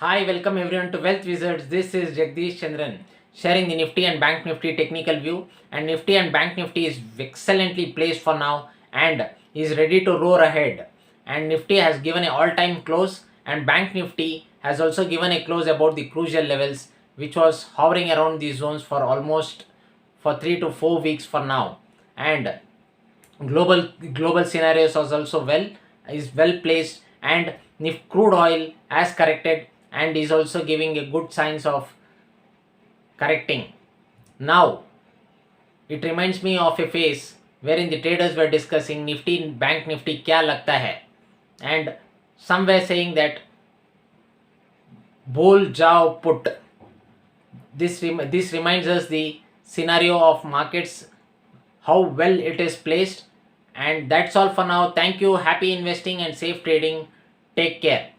Hi, welcome everyone to Wealth Wizards. This is Jagadish Chandran sharing the Nifty and Bank Nifty technical view. And Nifty and Bank Nifty is excellently placed for now and is ready to roar ahead. And Nifty has given an all-time close, and Bank Nifty has also given a close about the crucial levels, which was hovering around these zones for almost for 3 to 4 weeks for now. And global scenarios is well placed, and if crude oil has corrected and is also giving a good signs of correcting. Now it reminds me of a phase wherein the traders were discussing Nifty and Bank Nifty kya lagta hai, and some were saying that bol jao put. This reminds us the scenario of markets, how well it is placed. And that's all for now. Thank you, happy investing and safe trading. Take care,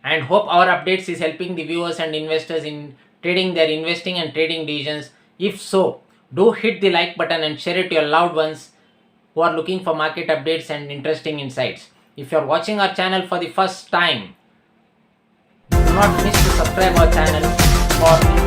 and hope our updates is helping the viewers and investors in trading their investing and trading decisions. If so, do hit the like button and share it to your loved ones who are looking for market updates and interesting insights. If you are watching our channel for the first time, do not miss to subscribe our channel for